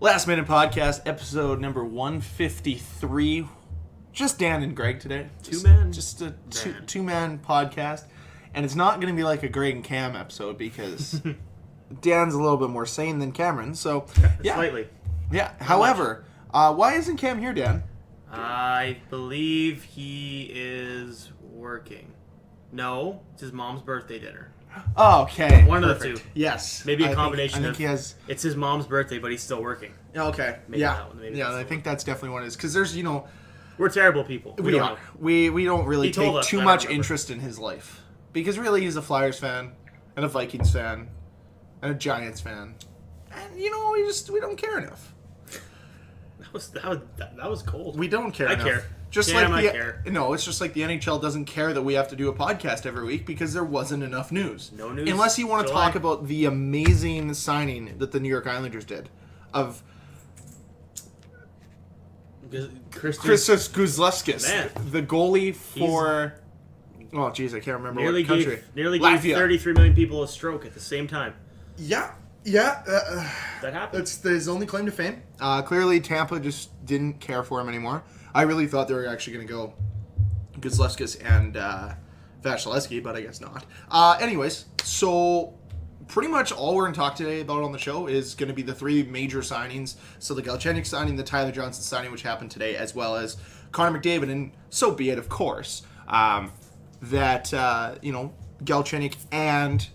Last Minute Podcast, episode number 153. Just Dan and Greg today. Just a two-man podcast. And it's not going to be like a Greg and Cam episode because Dan's a little bit more sane than Cameron. So, yeah. Slightly. Yeah. However, why isn't Cam here, Dan? I believe he is working. No, it's his mom's birthday dinner. Oh, okay. One of the two. Yes. Maybe a combination I think he has... It's his mom's birthday, but he's still working. Okay. Maybe yeah. That one. Maybe I think that's definitely what it is. Because there's, We're terrible people. We are. We don't really take too much remember. interest in his life. Because really he's a Flyers fan, and a Vikings fan, and a Giants fan. And, we don't care enough. That was cold. We don't care enough. I care. I care. No, it's just like the NHL doesn't care that we have to do a podcast every week because there wasn't enough news. No news. Unless you want to talk about the amazing signing that the New York Islanders did of Christos Guzleskis, the goalie for... Oh, jeez, I can't remember what country. Nearly gave 33 million people a stroke at the same time. Yeah. That happened. It's his only claim to fame. Clearly, Tampa just didn't care for him anymore. I really thought they were actually going to go Guzleskis and Vasilevsky, but I guess not. Anyways, so pretty much all we're going to talk today about on the show is going to be the three major signings. So the Galchenyuk signing, the Tyler Johnson signing, which happened today, as well as Connor McDavid, and so be it, of course. Galchenyuk and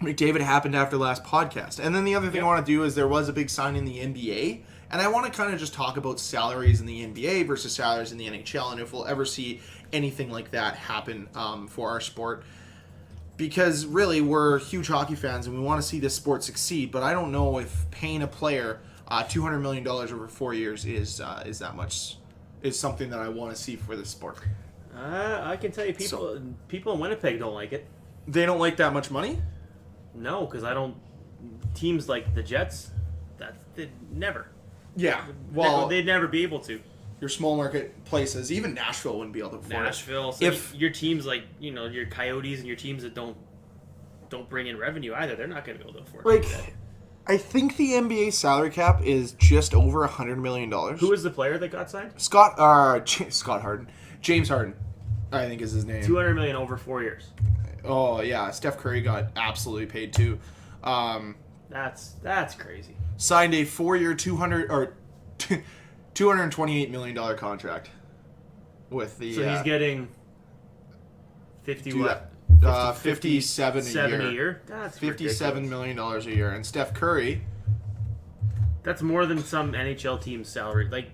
McDavid happened after last podcast. And then the other thing I want to do is there was a big sign in the NBA, and I want to kind of just talk about salaries in the NBA versus salaries in the NHL, and if we'll ever see anything like that happen for our sport. Because really, we're huge hockey fans, and we want to see this sport succeed, but I don't know if paying a player $200 million over 4 years is something that I want to see for this sport. I can tell you, people in Winnipeg don't like it. They don't like that much money? No, because teams like the Jets, they'd never. Yeah, well, they'd never be able to. Your small market places, even Nashville wouldn't be able to afford it. So if your teams like your Coyotes and your teams that don't bring in revenue either, they're not going to be able to afford it. I think the NBA salary cap is just over $100 million. Who is the player that got signed? Scott Harden. James Harden, I think is his name. $200 million over 4 years. Oh yeah, Steph Curry got absolutely paid too. That's crazy. Signed a 4-year $228 million contract with the. So he's getting 57 a year. That's $57 million a year, and Steph Curry. That's more than some NHL team's salary. Like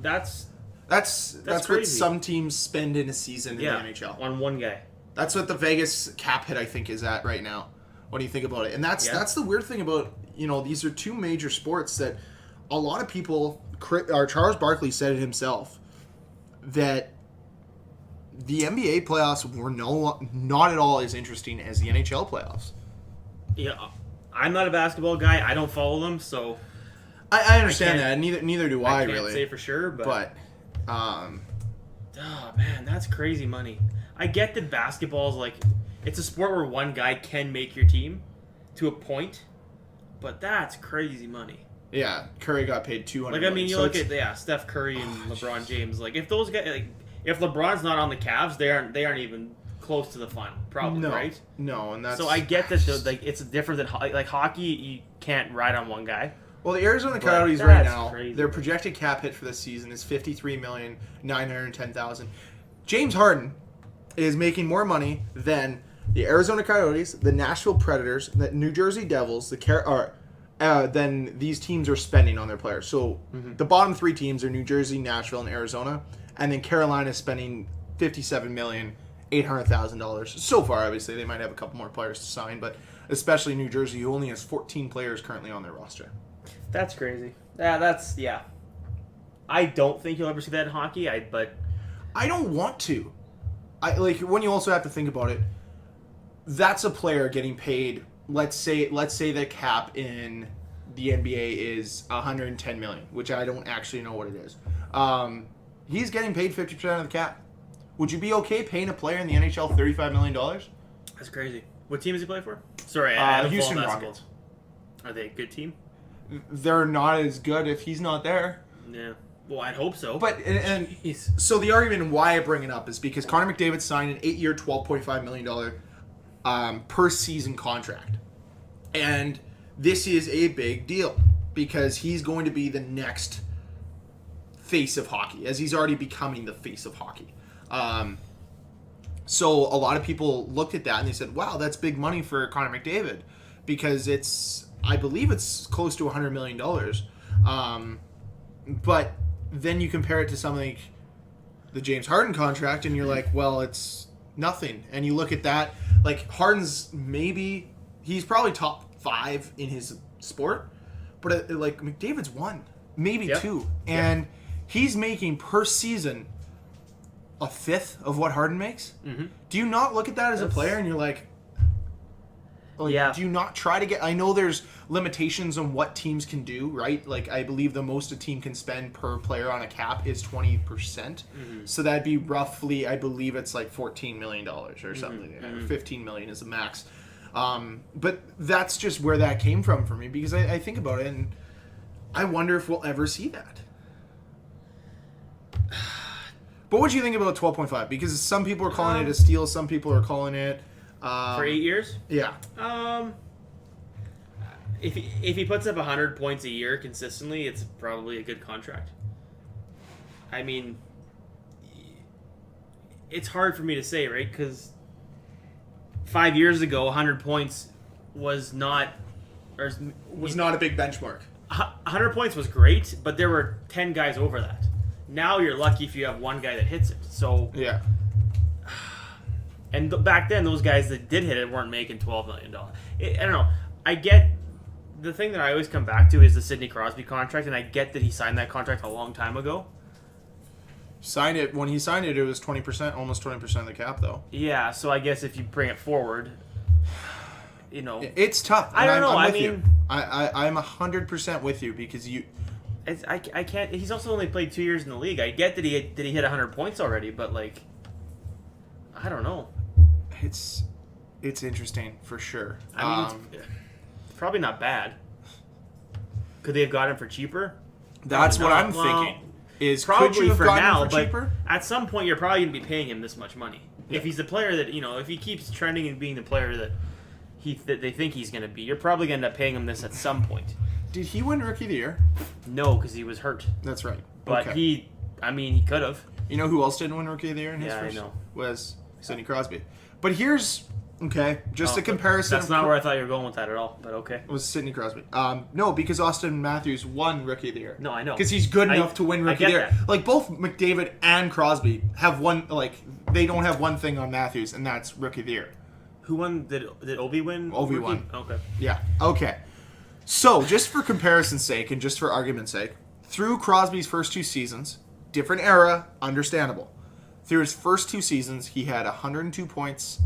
that's what crazy. Some teams spend in a season in the NHL on one guy. That's what the Vegas cap hit, I think, is at right now. What do you think about it? And that's the weird thing about, these are two major sports that a lot of people, Charles Barkley said it himself, that the NBA playoffs were not at all as interesting as the NHL playoffs. Yeah, I'm not a basketball guy. I don't follow them, so... I understand that. Neither do I really. I can't say for sure, but... Oh, man, that's crazy money. I get that basketball's it's a sport where one guy can make your team to a point, but that's crazy money. Yeah, Curry got paid $200 million. You look at Steph Curry and LeBron James. If those guys, if LeBron's not on the Cavs, they aren't even close to the final, probably, right? No, and that's... So I get that it's different than hockey. You can't ride on one guy. Well, the Arizona Coyotes right now, crazy. Their projected cap hit for this season is $53,910,000. James Harden is making more money than the Arizona Coyotes, the Nashville Predators, the New Jersey Devils, than these teams are spending on their players. So the bottom three teams are New Jersey, Nashville, and Arizona, and then Carolina is spending $57,800,000 so far. Obviously, they might have a couple more players to sign, but especially New Jersey, who only has 14 players currently on their roster. That's crazy. Yeah. I don't think you'll ever see that in hockey. But I don't want to. When you also have to think about it, that's a player getting paid. Let's say the cap in the NBA is $110 million, which I don't actually know what it is. He's getting paid 50% of the cap. Would you be okay paying a player in the NHL $35 million? That's crazy. What team does he play for? Sorry, Houston Rockets. Are they a good team? they're not as good if he's not there. Yeah. Well, I'd hope so. But and so the argument and why I bring it up is because Connor McDavid signed an 8-year, $12.5 million per season contract. And this is a big deal because he's going to be the next face of hockey, as he's already becoming the face of hockey. So a lot of people looked at that and they said, wow, that's big money for Connor McDavid because I believe it's close to $100 million. But then you compare it to something like the James Harden contract and you're like, well, it's nothing. And you look at that, like Harden's he's probably top 5 in his sport, but like McDavid's 1, maybe 2. And he's making per season a fifth of what Harden makes. Mm-hmm. Do you not look at that as a player and you're like, do you not try to get... I know there's limitations on what teams can do, right? Like, I believe the most a team can spend per player on a cap is 20%. Mm-hmm. So that'd be roughly, I believe it's like $14 million or something. Mm-hmm. $15 million is the max. But that's just where that came from for me because I think about it and I wonder if we'll ever see that. But what do you think about 12.5? Because some people are calling it a steal, some people are calling it... for 8 years? Yeah. If he puts up 100 points a year consistently, it's probably a good contract. I mean, it's hard for me to say, right? Because 5 years ago, 100 points was not not a big benchmark. 100 points was great, but there were 10 guys over that. Now you're lucky if you have one guy that hits it. So yeah. And back then, those guys that did hit it weren't making $12 million. I don't know. I get the thing that I always come back to is the Sidney Crosby contract, and I get that he signed that contract a long time ago. When he signed it, it was 20%, almost 20% of the cap, though. Yeah, so I guess if you bring it forward, you know, it's tough. I don't know. I'm with you. I'm 100% with you because you. I can't. He's also only played 2 years in the league. I get that he hit 100 points already, but like, I don't know. It's interesting for sure. I mean, it's probably not bad. Could they have got him for cheaper? That's what I'm thinking. Is probably could you have for gotten now, him for cheaper? But at some point you're probably going to be paying him this much money. Yeah. If he's the player that if he keeps trending and being the player that they think he's going to be, you're probably going to end up paying him this at some point. Did he win Rookie of the Year? No, because he was hurt. That's right. But okay. he could have. You know who else didn't win Rookie of the Year in his first? I know. Was Sidney Crosby. But here's just a comparison. That's not where I thought you were going with that at all. But okay. It was Sidney Crosby. No, because Austin Matthews won Rookie of the Year. No, I know. Because he's good enough to win Rookie of the Year. That. Like both McDavid and Crosby have one. Like they don't have one thing on Matthews, and that's Rookie of the Year. Who won? Did Ovi win? Ovi won. Okay. Yeah. Okay. So just for comparison's sake, and just for argument's sake, through Crosby's first 2 seasons, different era, understandable. Through his first 2 seasons, he had 102 points.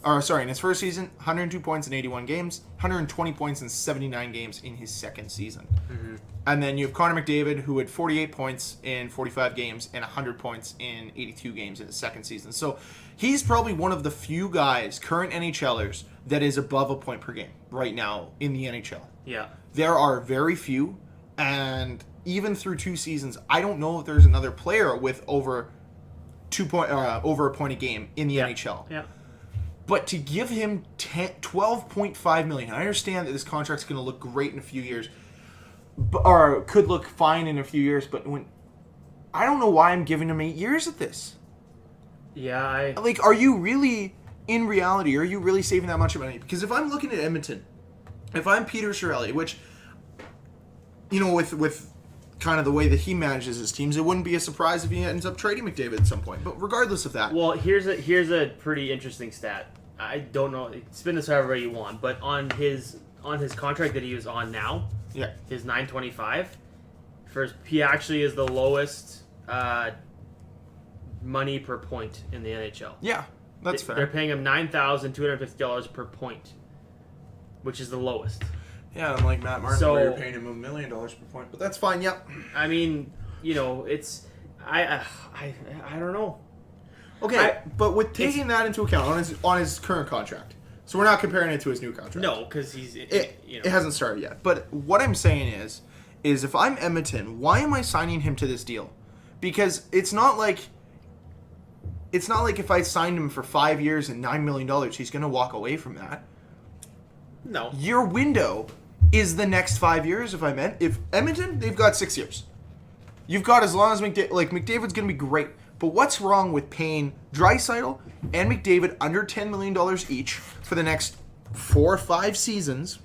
In his first season, 102 points in 81 games, 120 points in 79 games in his second season. Mm-hmm. And then you have Connor McDavid, who had 48 points in 45 games and 100 points in 82 games in his second season. So he's probably one of the few guys, current NHLers, that is above a point per game right now in the NHL. Yeah. There are very few, and even through 2 seasons, I don't know if there's another player with over a point a game in the NHL. Yeah. But to give him $12.5 million, I understand that this contract's going to look great in a few years, or could look fine in a few years, but I don't know why I'm giving him 8 years at this. Yeah, are you really, in reality, are you really saving that much money? Because if I'm looking at Edmonton, if I'm Peter Chiarelli, which, with kind of the way that he manages his teams, it wouldn't be a surprise if he ends up trading McDavid at some point. But regardless of that, well, here's a pretty interesting stat. I don't know. Spin this however you want, but on his contract that he was on now, his $925, he actually is the lowest money per point in the NHL. Yeah, that's fair. They're paying him $9,250 per point, which is the lowest. Yeah, unlike Matt Martin, where you're paying him $1 million per point, but that's fine. Yep. I mean, it's I don't know. Okay, but with taking that into account on his current contract, So we're not comparing it to his new contract. No, because it hasn't started yet. But what I'm saying is if I'm Edmonton, why am I signing him to this deal? Because it's not like if I signed him for 5 years and $9 million, he's going to walk away from that. No. Your window is the next 5 years. If Edmonton, they've got 6 years. You've got as long as McDavid's going to be great. But what's wrong with paying Draisaitl and McDavid under $10 million each for the next 4 or 5 seasons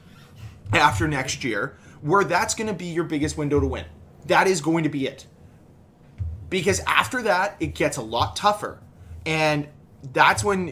after next year, where that's going to be your biggest window to win? That is going to be it. Because after that, it gets a lot tougher. And that's when,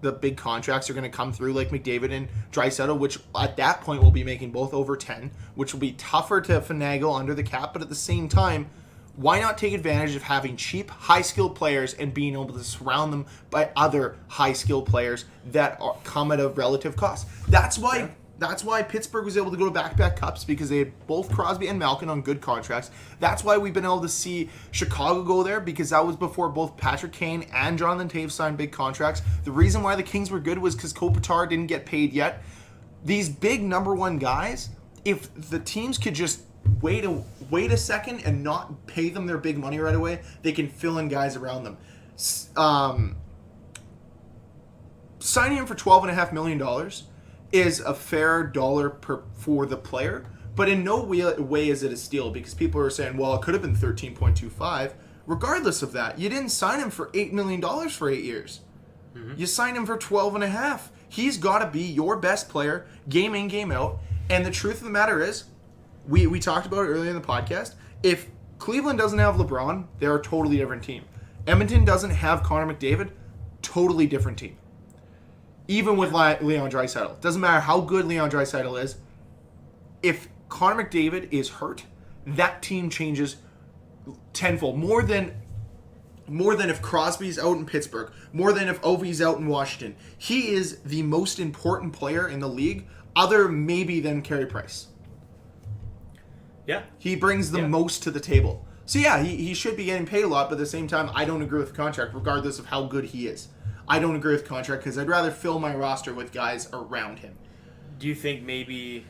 the big contracts are going to come through, like McDavid and Draisaitl, which at that point will be making both over 10, which will be tougher to finagle under the cap. But at the same time, why not take advantage of having cheap, high-skilled players and being able to surround them by other high-skilled players that come at a relative cost? That's why Pittsburgh was able to go to back-to-back cups, because they had both Crosby and Malkin on good contracts. That's why we've been able to see Chicago go there, because that was before both Patrick Kane and Jonathan Toews signed big contracts. The reason why the Kings were good was because Kopitar didn't get paid yet. These big number one guys, if the teams could just wait a second and not pay them their big money right away, they can fill in guys around them. Signing him for $12.5 million is a fair dollar for the player, but in no way is it a steal, because people are saying, well, it could have been 13.25. Regardless of that, you didn't sign him for $8 million for 8 years. Mm-hmm. You signed him for 12.5. He's got to be your best player, game in, game out. And the truth of the matter is, we talked about it earlier in the podcast, if Cleveland doesn't have LeBron, they're a totally different team. Edmonton doesn't have Connor McDavid, totally different team. Even with Leon Draisaitl. Doesn't matter how good Leon Draisaitl is. If Connor McDavid is hurt, that team changes tenfold. More than if Crosby's out in Pittsburgh. More than if Ovi's out in Washington. He is the most important player in the league, other maybe than Carey Price. Yeah. He brings the most to the table. So yeah, he should be getting paid a lot, but at the same time, I don't agree with the contract, regardless of how good he is. I don't agree with the contract because I'd rather fill my roster with guys around him. Do you think maybe,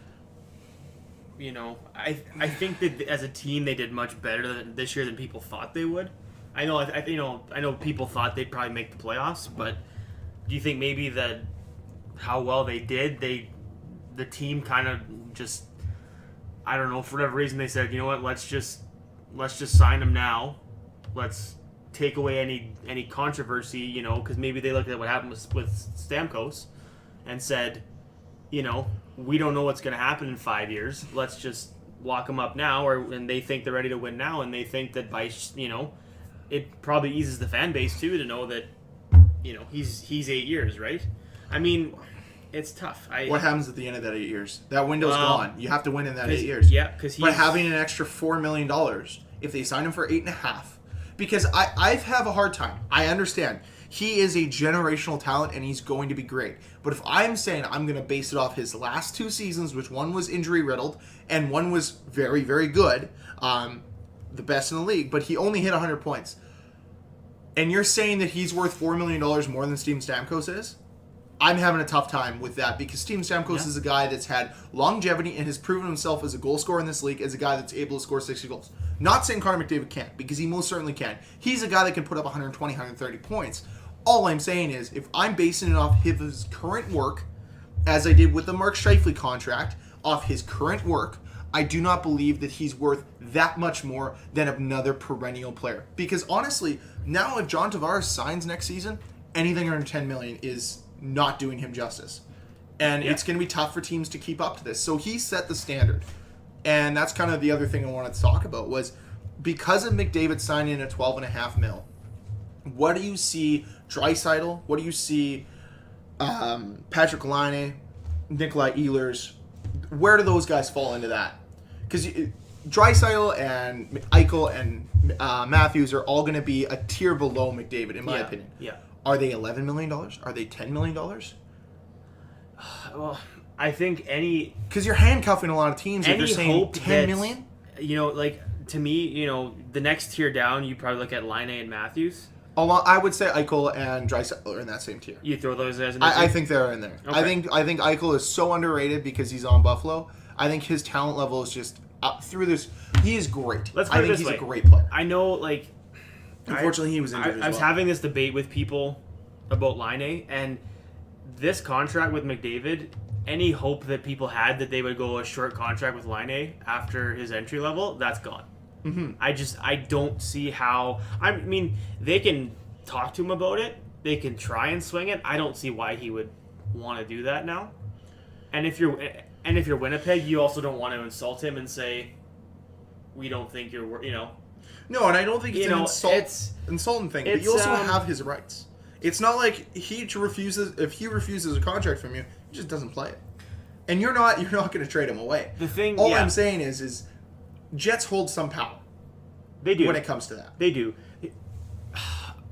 I think that as a team they did much better this year than people thought they would. I know people thought they'd probably make the playoffs, but do you think maybe that how well they did, the team kind of just, I don't know, for whatever reason they said, you know what, let's just sign him now. Let's take away any controversy, because maybe they looked at what happened with Stamkos and said, we don't know what's going to happen in 5 years. Let's just lock them up now, and they think they're ready to win now, and they think that by, it probably eases the fan base too to know that, he's 8 years, right? I mean, it's tough. What happens at the end of that 8 years? That window's gone. You have to win in that 8 years. Yeah, because But having an extra $4 million, if they sign him for 8.5, because I have a hard time. I understand. He is a generational talent, and he's going to be great. But if I'm saying I'm going to base it off his last 2 seasons, which one was injury-riddled, and one was very, very good, the best in the league, but he only hit 100 points. And you're saying that he's worth $4 million more than Steven Stamkos is? I'm having a tough time with that, because Steven Stamkos is a guy that's had longevity and has proven himself as a goal scorer in this league, as a guy that's able to score 60 goals. Not saying Connor McDavid can't, because he most certainly can. He's a guy that can put up 120, 130 points. All I'm saying is, if I'm basing it off his current work, as I did with the Mark Scheifele contract, off his current work, I do not believe that he's worth that much more than another perennial player. Because honestly, now if John Tavares signs next season, anything under $10 million is not doing him justice. And it's going to be tough for teams to keep up to this. So he set the standard. And that's kind of the other thing I wanted to talk about was, because of McDavid signing a $12.5 million, what do you see Draisaitl? What do you see Patrick Laine, Nikolai Ehlers? Where do those guys fall into that? Because Draisaitl and Eichel and Matthews are all going to be a tier below McDavid, in my opinion. Yeah. Are they $11 million? Are they $10 million? Well, I think because you're handcuffing a lot of teams if you're saying $10 million. To me, the next tier down, you probably look at Laine and Matthews. I would say Eichel and Draisaitl are in that same tier. You throw those guys in I think they're in there. Okay. I think Eichel is so underrated because he's on Buffalo. I think his talent level is just up through this. He is great. I think he's a great player. I know, like... Unfortunately, he was injured as well. I was having this debate with people about Laine, and this contract with McDavid, any hope that people had that they would go a short contract with Laine after his entry level, that's gone. Mm-hmm. I don't see how... I mean, they can talk to him about it. They can try and swing it. I don't see why he would want to do that now. And if you're Winnipeg, you also don't want to insult him and say, we don't think you're... No, and I don't think it's an insulting thing. But you also have his rights. It's not like if he refuses a contract from you, he just doesn't play it. And you're not going to trade him away. All I'm saying is Jets hold some power. They do. When it comes to that. They do.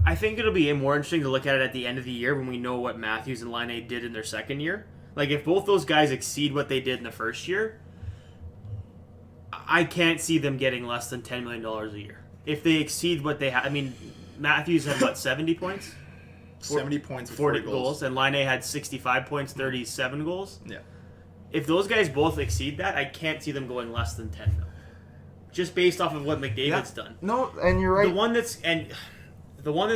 I think it'll be more interesting to look at it at the end of the year when we know what Matthews and Laine did in their second year. Like, if both those guys exceed what they did in the first year, I can't see them getting less than $10 million a year. If they exceed what they had... I mean, Matthews had, 70 points? 70 points, 40 goals. And Laine had 65 points, 37 goals. Yeah. If those guys both exceed that, I can't see them going less than 10 mil. Just based off of what McDavid's done. No, and you're right. The one that's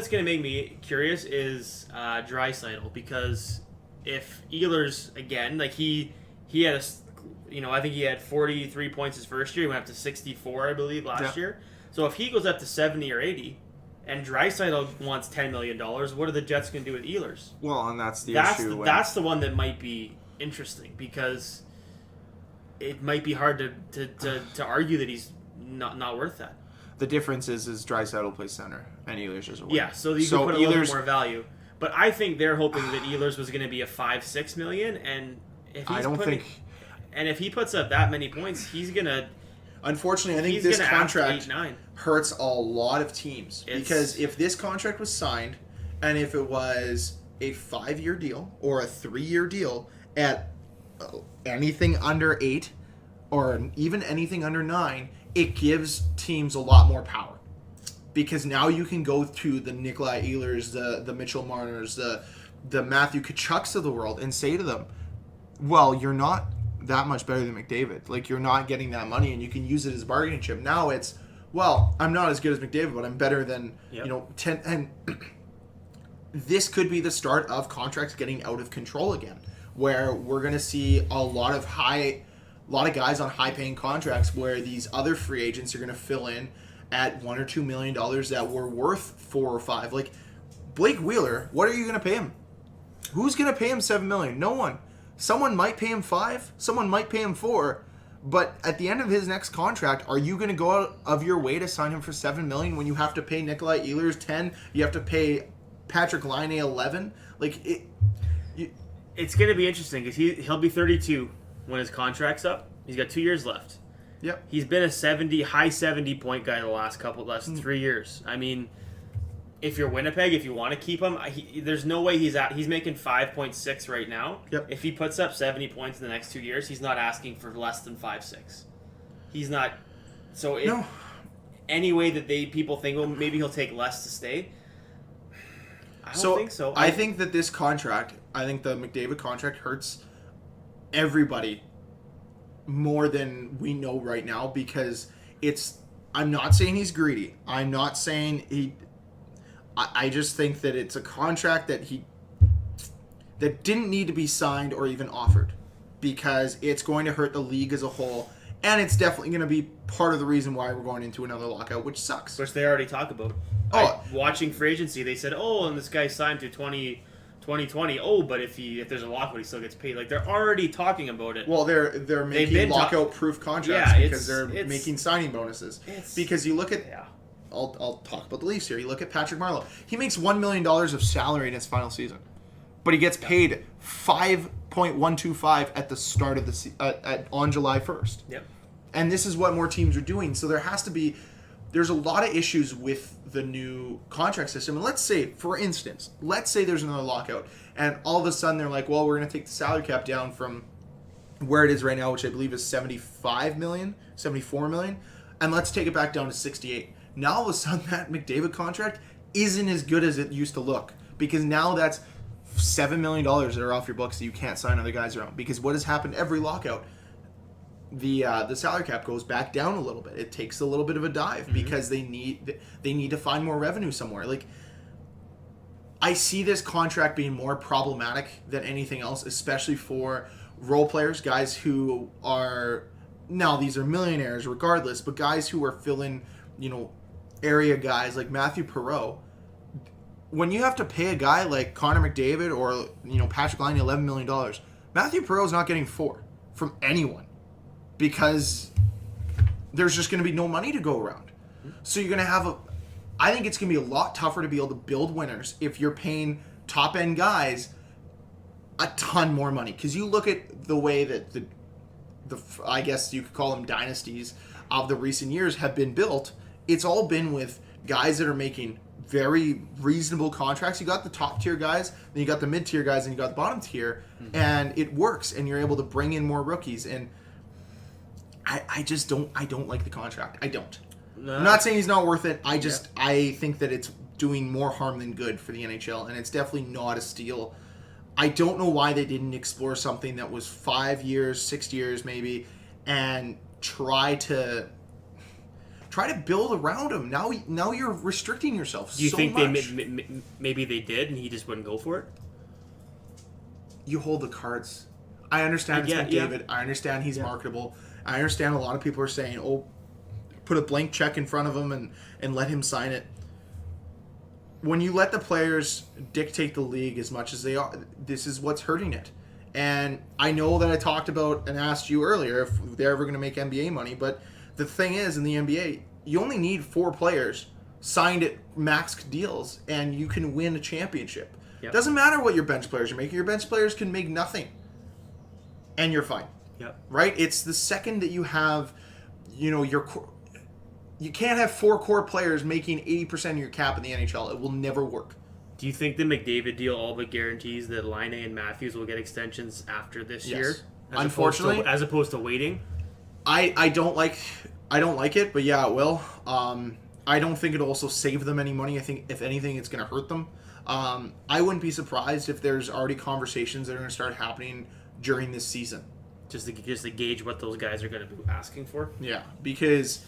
going to make me curious is Draisaitl, because if Ehlers, again, like he had I think he had 43 points his first year. He went up to 64, I believe, last year. So if he goes up to 70 or 80, and Draisaitl wants $10 million, what are the Jets going to do with Ehlers? Well, and that's the issue. That's the one that might be interesting, because it might be hard to argue that he's not worth that. The difference is Draisaitl plays center, and Ehlers is a winger. Yeah, so you can put a little bit more value. But I think they're hoping that Ehlers was going to be a $5-6 million, and if he puts up that many points, he's going to... Unfortunately, I think this contract hurts a lot of teams. Because if this contract was signed, and if it was a 5-year deal or a 3-year deal at anything under 8 or even anything under 9, it gives teams a lot more power. Because now you can go to the Nikolai Ehlers, the Mitchell Marners, the Matthew Tkachuks of the world and say to them, well, you're not that much better than McDavid. Like, you're not getting that money, and you can use it as a bargaining chip. Now it's, well, I'm not as good as McDavid, but I'm better than, 10. And this could be the start of contracts getting out of control again, where we're going to see a lot of guys on high-paying contracts where these other free agents are going to fill in at $1 or $2 million that were worth 4 or 5. Like, Blake Wheeler, what are you going to pay him? Who's going to pay him $7 million? No one. Someone might pay him 5. Someone might pay him 4. But at the end of his next contract, are you going to go out of your way to sign him for $7 million when you have to pay Nikolai Ehlers 10? You have to pay Patrick Laine 11. Like, it's going to be interesting because he'll be 32 when his contract's up. He's got 2 years left. Yep. He's been a high 70 point guy the last 3 years. I mean, if you're Winnipeg, if you want to keep him, there's no way he's making 5.6 right now. Yep. If he puts up 70 points in the next 2 years, he's not asking for less than 5.6. He's not. So any way that people think, well, maybe he'll take less to stay. I don't think so. I think that this contract, I think the McDavid contract hurts everybody more than we know right now, because I'm not saying he's greedy. I'm not saying I just think that it's a contract that didn't need to be signed or even offered, because it's going to hurt the league as a whole, and it's definitely going to be part of the reason why we're going into another lockout, which sucks. Which they already talk about. Watching free agency, they said, and this guy signed to 2020. But if there's a lockout, he still gets paid. Like, they're already talking about it. Well, they're making lockout-proof contracts because they're making signing bonuses. Because you look at... Yeah. I'll talk about the Leafs here. You look at Patrick Marleau. He makes $1 million of salary in his final season, but he gets paid $5.125 at the start of the on July 1st. Yep. And this is what more teams are doing. So there's a lot of issues with the new contract system. And let's say, for instance, there's another lockout, and all of a sudden they're like, well, we're going to take the salary cap down from where it is right now, which I believe is $75 million, $74 million, and let's take it back down to $68. Now all of a sudden that McDavid contract isn't as good as it used to look, because now that's $7 million that are off your books that you can't sign other guys around. Because what has happened every lockout, the salary cap goes back down a little bit. It takes a little bit of a dive because they need to find more revenue somewhere. Like, I see this contract being more problematic than anything else, especially for role players, guys who are, now these are millionaires regardless, but guys who are filling, area guys like Matthew Perreault. When you have to pay a guy like Connor McDavid or, Patrick Laine $11 million, Matthew Perreault's not getting $4 million from anyone, because there's just going to be no money to go around. So you're going to I think it's going to be a lot tougher to be able to build winners if you're paying top-end guys a ton more money. Because you look at the way that the I guess you could call them dynasties of the recent years have been built, it's all been with guys that are making very reasonable contracts. You got the top-tier guys, then you got the mid-tier guys, and you got the bottom tier, and it works, and you're able to bring in more rookies. And I don't like the contract. I don't. No. I'm not saying he's not worth it. I think that it's doing more harm than good for the NHL, and it's definitely not a steal. I don't know why they didn't explore something that was 5 years, 6 years maybe, and try to build around him. Now you're restricting yourself. Do you think much. Maybe they did and he just wouldn't go for it? You hold the cards. I understand it's McDavid. Yeah. I understand he's marketable. I understand a lot of people are saying, "Oh, put a blank check in front of him and let him sign it." When you let the players dictate the league as much as they are, this is what's hurting it. And I know that I talked about and asked you earlier if they're ever going to make NBA money, but the thing is, in the NBA, you only need 4 players signed at max deals, and you can win a championship. Yep. Doesn't matter what your bench players are making. Your bench players can make nothing, and you're fine. Yep. Right? It's the second that you have, you can't have 4 core players making 80% of your cap in the NHL. It will never work. Do you think the McDavid deal all but guarantees that Laine and Matthews will get extensions after this year? Unfortunately, as opposed to waiting. I don't like it, but yeah, it will. I don't think it'll also save them any money. I think if anything, it's going to hurt them. I wouldn't be surprised if there's already conversations that are going to start happening during this season, just to gauge what those guys are going to be asking for. Yeah, because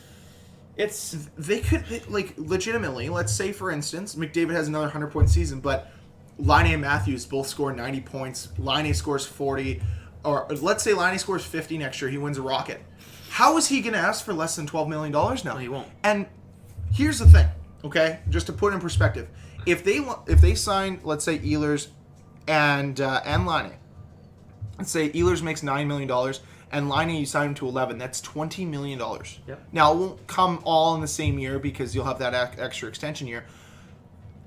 they could legitimately. Let's say, for instance, McDavid has another 100-point season, but Laine and Matthews both score 90 points. Laine scores 40, or let's say Laine scores 50 next year. He wins a Rocket. How is he going to ask for less than $12 million now? No, he won't. And here's the thing, okay? Just to put it in perspective, if they sign, let's say, Ehlers and Laine, let's say Ehlers makes $9 million. And Laine, you sign him to 11. That's $20 million. Yep. Now, it won't come all in the same year because you'll have that extra extension year.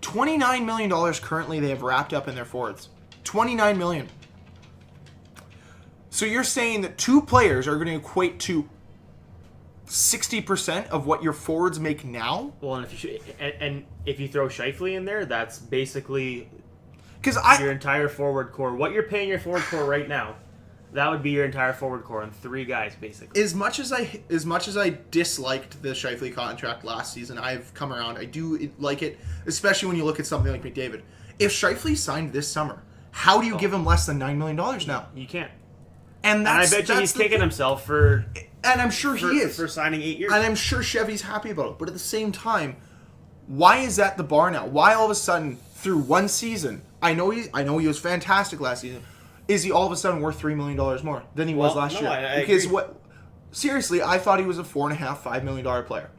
$29 million currently they have wrapped up in their forwards. $29 million. So you're saying that 2 players are going to equate to 60% of what your forwards make now? Well, and if you throw Scheifele in there, that's basically your entire forward core. What you're paying your forward core right now. That would be your entire forward core on 3 guys, basically. As much as I disliked the Scheifele contract last season, I've come around. I do like it, especially when you look at something like McDavid. If Scheifele signed this summer, how do you give him less than $9 million now? You can't. And I bet you he's kicking himself for... And I'm sure he is. For signing 8 years. And I'm sure Chevy's happy about it. But at the same time, why is that the bar now? Why all of a sudden, through one season, I know he was fantastic last season, is he all of a sudden worth $3 million more than he was last year? I because agree. Seriously, I thought he was a $4.5 million player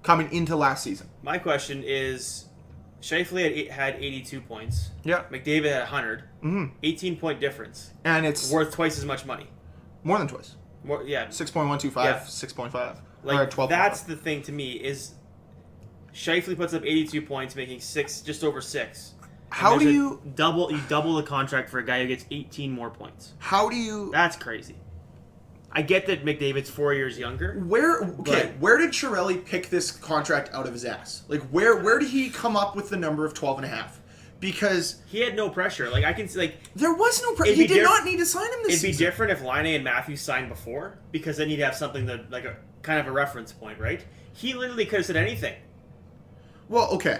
coming into last season. My question is, Scheifele had 82 points. Yeah. McDavid had 100. 18-point difference. And it's worth twice as much money. More than twice. More, yeah. 6.125, yeah. 6.5. Like, or 12. That's the thing to me is Scheifele puts up 82 points, making just over 6. How do you double the contract for a guy who gets 18 more points? How do you? That's crazy. I get that McDavid's 4 years younger. Where did Chiarelli pick this contract out of his ass? Like where did he come up with the number of 12.5? Because he had no pressure. Like I can there was no pressure. He did not need to sign him this season. It'd be different if Laine and Matthews signed before, because then you'd have something that like a kind of a reference point, right? He literally could have said anything. Well, okay.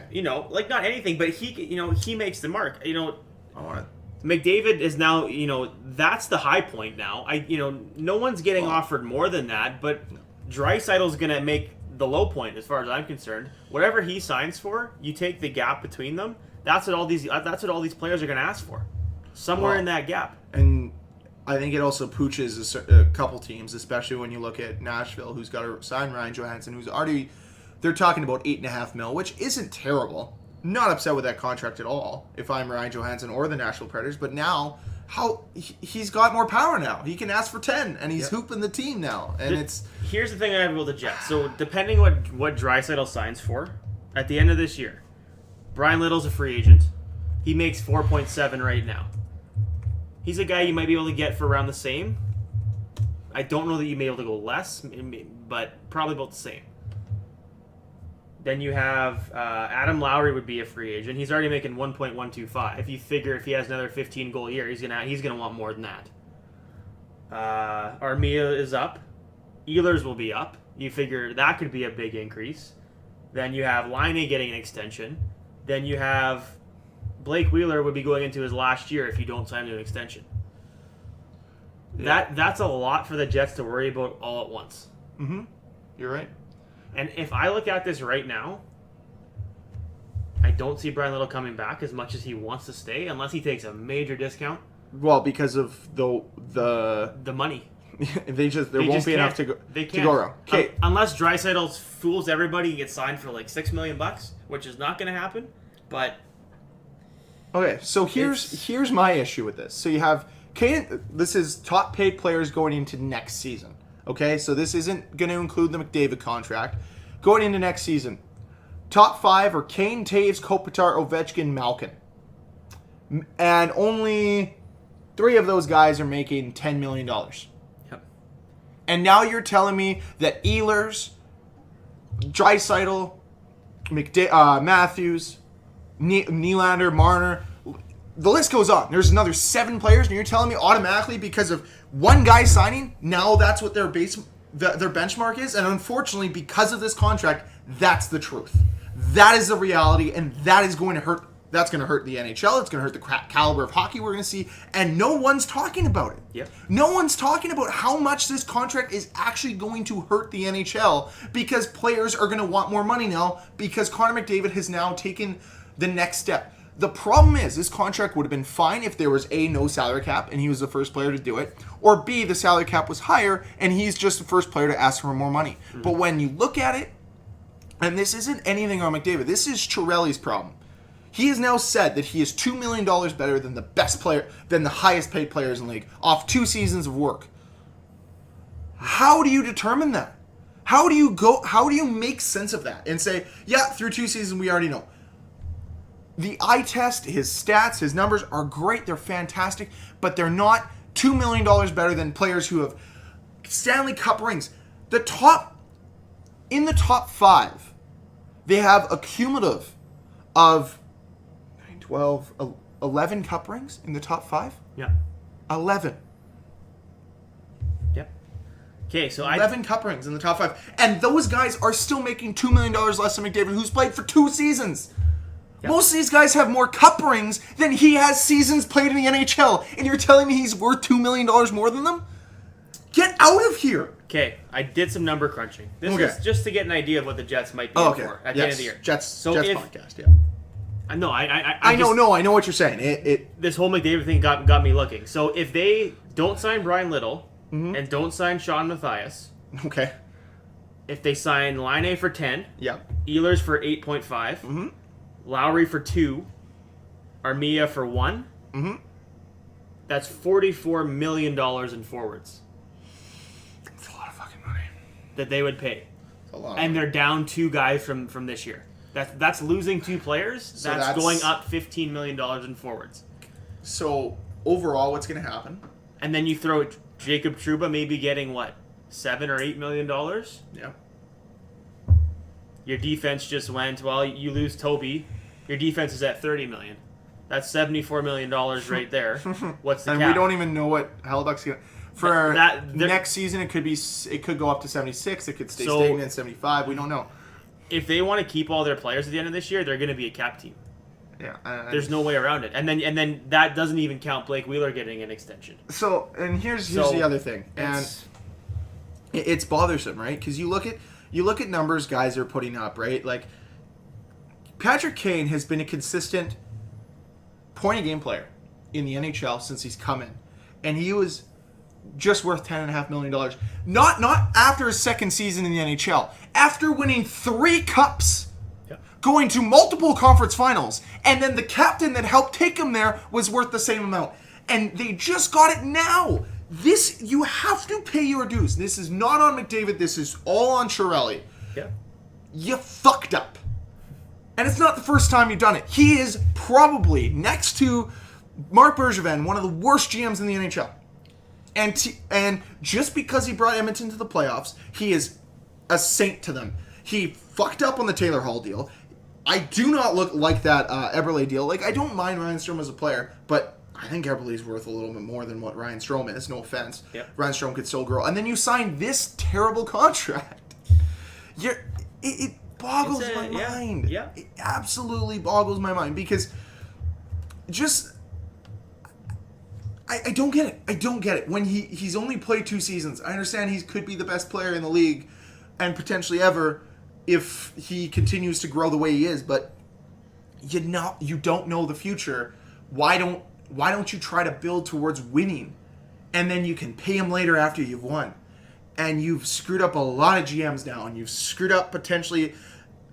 Like not anything, but he makes the mark. I want McDavid is now, that's the high point now. No one's getting offered more than that, but Draisaitl's going to make the low point as far as I'm concerned. Whatever he signs for, you take the gap between them. That's what all these players are going to ask for. Somewhere in that gap. And I think it also pooches a couple teams, especially when you look at Nashville, who's got to sign Ryan Johansson, who's already, they're talking about $8.5 million, which isn't terrible. Not upset with that contract at all, if I'm Ryan Johansson or the Nashville Predators, but now, he's got more power now. He can ask for 10, and he's hooping the team now. And Here's the thing I have with the Jets. So, depending what Draisaitl signs for, at the end of this year, Brian Little's a free agent. He makes 4.7 right now. He's a guy you might be able to get for around the same. I don't know that you may be able to go less, but probably about the same. Then you have Adam Lowry would be a free agent. He's already making 1.125. If you figure if he has another 15-goal year, he's gonna want more than that. Armia is up. Ehlers will be up. You figure that could be a big increase. Then you have Laine getting an extension. Then you have Blake Wheeler would be going into his last year if you don't sign him to an extension. Yeah. That's a lot for the Jets to worry about all at once. Mm-hmm. You're right. And if I look at this right now, I don't see Brian Little coming back as much as he wants to stay, unless he takes a major discount. Well, because of the money. there won't be enough to go around. Okay. Unless Draisaitl fools everybody and gets signed for like $6 million, which is not going to happen. But okay, so here's my issue with this. So you have this is top paid players going into next season. Okay, so this isn't going to include the McDavid contract. Going into next season, top 5 are Kane, Taves, Kopitar, Ovechkin, Malkin. And only 3 of those guys are making $10 million. Yep. And now you're telling me that Ehlers, Draisaitl, Matthews, Nylander, Marner, the list goes on. There's another 7 players, and you're telling me automatically because of one guy signing, now that's what their benchmark is? And unfortunately, because of this contract, that's the truth. That is the reality, and that is going to hurt. That's going to hurt the NHL. It's going to hurt the caliber of hockey we're going to see, and no one's talking about it. Yep. No one's talking about how much this contract is actually going to hurt the NHL because players are going to want more money now because Connor McDavid has now taken the next step. The problem is, this contract would have been fine if there was A, no salary cap, and he was the first player to do it, or B, the salary cap was higher, and he's just the first player to ask for more money. Mm-hmm. But when you look at it, and this isn't anything on McDavid, this is Chiarelli's problem. He has now said that he is $2 million better than the best player, than the highest paid players in the league, off 2 seasons of work. How do you determine that? How do you make sense of that and say, yeah, through 2 seasons we already know? The eye test, his stats, his numbers are great. They're fantastic, but they're not $2 million better than players who have Stanley Cup rings. In the top 5, they have a cumulative of 12, 11 cup rings in the top 5. Yeah. 11. Yep. Okay, so 11 cup rings in the top 5. And those guys are still making $2 million less than McDavid, who's played for 2 seasons. Yep. Most of these guys have more cup rings than he has seasons played in the NHL. And you're telling me he's worth $2 million more than them? Get out of here. Okay, I did some number crunching. This is just to get an idea of what the Jets might be for at the end of the year. Jets podcast, yeah. No, I know what you're saying. This whole McDavid thing got me looking. So if they don't sign Brian Little and don't sign Sean Mathias, okay. If they sign Laine for 10, yeah, Ehlers for 8.5, Lowry for 2, Armia for 1, that's $44 million in forwards. That's a lot of fucking money that they would pay. That's a lot. And they're down 2 guys from this year. That's losing 2 players. So that's going up $15 million in forwards. So overall, what's going to happen? And then you throw Jacob Trouba maybe getting what, $7 or $8 million? Yeah. Your defense just went. Well, you lose Toby. Your defense is at $30 million. That's $74 million right there. What's the cap? And we don't even know what Hellebuyck's going to. For next season, it could go up to 76. It could stay stagnant at 75. We don't know. if they want to keep all their players at the end of this year, they're going to be a cap team. Yeah, there's no way around it. And then that doesn't even count Blake Wheeler getting an extension. So, and here's the other thing, and it's bothersome, right? Because you look at numbers guys are putting up, right? Like Patrick Kane has been a consistent point a game player in the NHL since he's come in, and he was just worth $10.5 million. Not after his second season in the NHL, after winning 3 cups. Going to multiple conference finals, and then the captain that helped take him there was worth the same amount. And they just got it now. This, you have to pay your dues. This is not on McDavid. This is all on Chiarelli. Yeah. You fucked up. And it's not the first time you've done it. He is probably, next to Marc Bergevin, one of the worst GMs in the NHL. And just because he brought Edmonton to the playoffs, he is a saint to them. He fucked up on the Taylor Hall deal. I do not look like that Eberle deal. Like, I don't mind Ryan Strome as a player, but I think Eberle's worth a little bit more than what Ryan Strome is. No offense. Yep. Ryan Strome could still grow. And then you sign this terrible contract. It boggles my mind. Yeah. It absolutely boggles my mind because just... I don't get it. I don't get it. When he's only played 2 seasons, I understand he could be the best player in the league and potentially ever if he continues to grow the way he is, but you don't know the future. Why don't you try to build towards winning, and then you can pay him later after you've won? And you've screwed up a lot of GMs now, and you've screwed up potentially.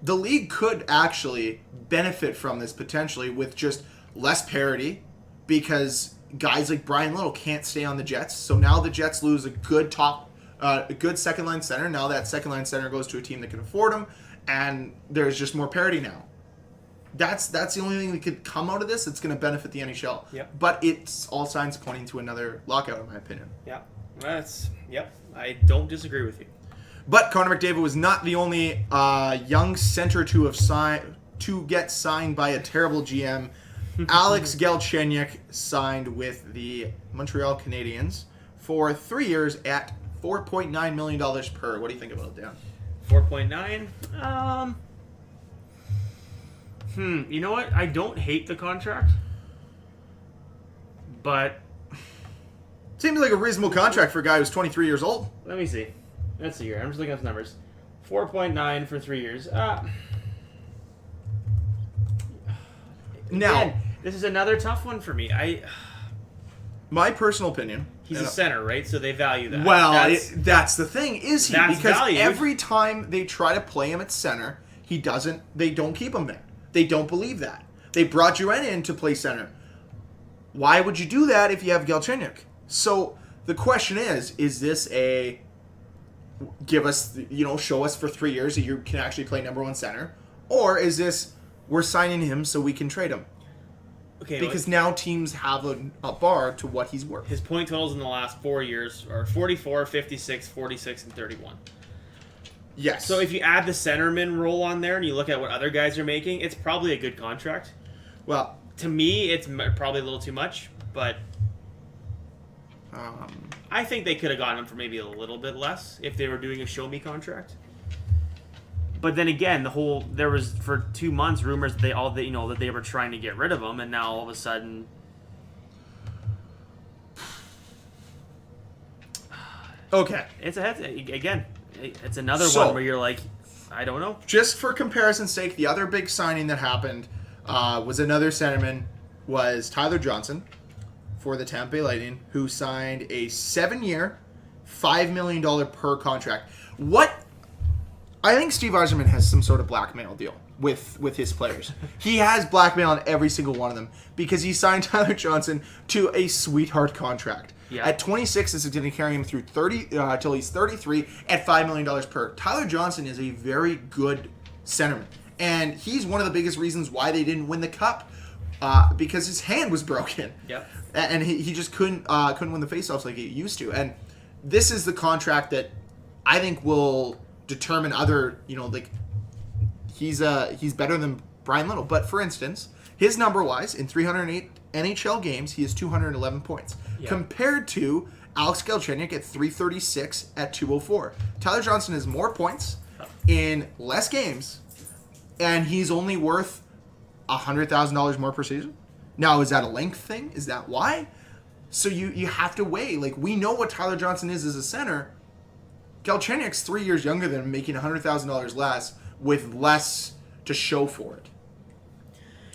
The league could actually benefit from this potentially with just less parity, because guys like Brian Little can't stay on the Jets. So now the Jets lose a good second line center. Now that second line center goes to a team that can afford him, and there's just more parity now. That's the only thing that could come out of this. It's going to benefit the NHL. Yep. But it's all signs pointing to another lockout, in my opinion. Yeah. I don't disagree with you. But Connor McDavid was not the only young center to get signed by a terrible GM. Alex Galchenyuk signed with the Montreal Canadiens for 3 years at $4.9 million per. What do you think about it, Dan? 4.9? You know what? I don't hate the contract, but... Seems like a reasonable contract for a guy who's 23 years old. Let me see. Let's see here. I'm just looking at the numbers. 4.9 for 3 years. Now, again, this is another tough one for me. My personal opinion... He's a center, right? So they value that. Well, that's the thing, is he? Because valued. Every time they try to play him at center, they don't keep him there. They don't believe that. They brought Duran in to play center. Why would you do that if you have Galchenyuk? So the question is this a give us, show us for 3 years that you can actually play number 1 center? Or is this, we're signing him so we can trade him? Okay, because now teams have a bar to what he's worth. His point totals in the last 4 years are 44, 56, 46, and 31. Yes. So if you add the centerman role on there and you look at what other guys are making, it's probably a good contract. Well, to me, it's probably a little too much, but I think they could have gotten him for maybe a little bit less if they were doing a show me contract. But then again, there was for 2 months rumors that that they were trying to get rid of him, and now all of a sudden, okay, it's another one where you're like, I don't know. Just for comparison's sake, the other big signing that happened was another centerman, was Tyler Johnson for the Tampa Bay Lightning, who signed a 7-year, $5 million per contract. I think Steve Yzerman has some sort of blackmail deal with his players. He has blackmail on every single one of them because he signed Tyler Johnson to a sweetheart contract. Yeah. At 26, this is going to carry him through 30 till he's 33 at $5 million per. Tyler Johnson is a very good centerman, and he's one of the biggest reasons why they didn't win the cup because his hand was broken. Yep. And he just couldn't win the faceoffs like he used to. And this is the contract that I think will determine other, he's better than Brian Little. But for instance, his number-wise, in 308 NHL games, he has 211 points. Yeah. Compared to Alex Galchenyuk at 336 at 204. Tyler Johnson has more points in less games and he's only worth $100,000 more per season. Now, is that a length thing? Is that why? So you have to weigh. Like, we know what Tyler Johnson is as a center. Galchenyuk's 3 years younger than him, making $100,000 less with less to show for it.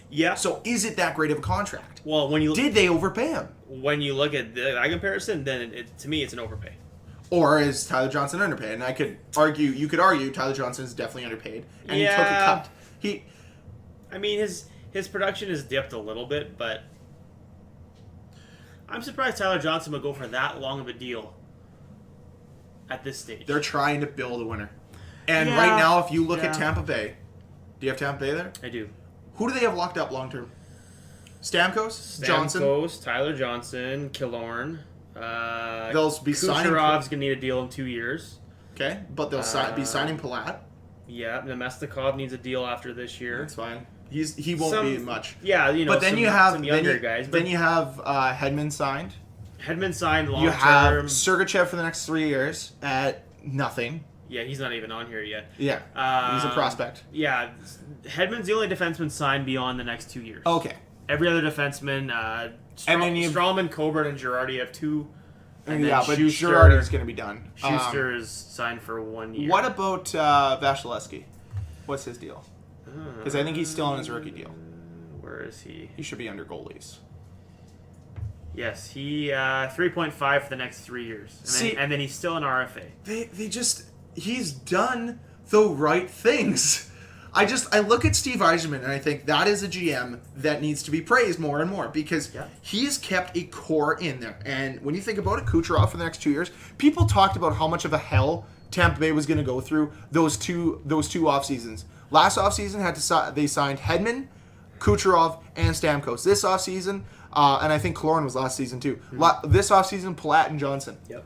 Yeah. So is it that great of a contract? Well, did they overpay him? When you look at that comparison, then to me it's an overpay. Or is Tyler Johnson underpaid? And you could argue Tyler Johnson is definitely underpaid, and he took a cut. I mean, his production has dipped a little bit, but I'm surprised Tyler Johnson would go for that long of a deal at this stage. They're trying to build a winner. And right now, if you look at Tampa Bay, do you have Tampa Bay there? I do. Who do they have locked up long term? Stamkos, Johnson, Tyler Johnson, Killorn. They'll be signing. Kucherov's gonna need a deal in 2 years. Okay, but they'll be signing Palat. Yeah, Nemestikov needs a deal after this year. That's fine. He won't be much. Yeah, But then you have some younger guys. Then you have Hedman signed. Hedman signed long term. You have Sergachev for the next 3 years at nothing. Yeah, he's not even on here yet. Yeah, he's a prospect. Yeah, Hedman's the only defenseman signed beyond the next 2 years. Okay. Every other defenseman, Strawman, Coburn, and Girardi have 2. And but Girardi's going to be done. Schuster is signed for 1 year. What about Vasilevsky? What's his deal? Because I think he's still on his rookie deal. Where is he? He should be under goalies. Yes, he 3.5 for the next 3 years, and then he's still an RFA. He's done the right things. I look at Steve Yzerman and I think that is a GM that needs to be praised more and more because he's kept a core in there. And when you think about it, Kucherov for the next 2 years, people talked about how much of a hell Tampa Bay was going to go through those two off seasons. Last off season they signed Hedman, Kucherov, and Stamkos. This off season, and I think Killorn was last season too. Mm-hmm. This off season, Palat and Johnson. Yep.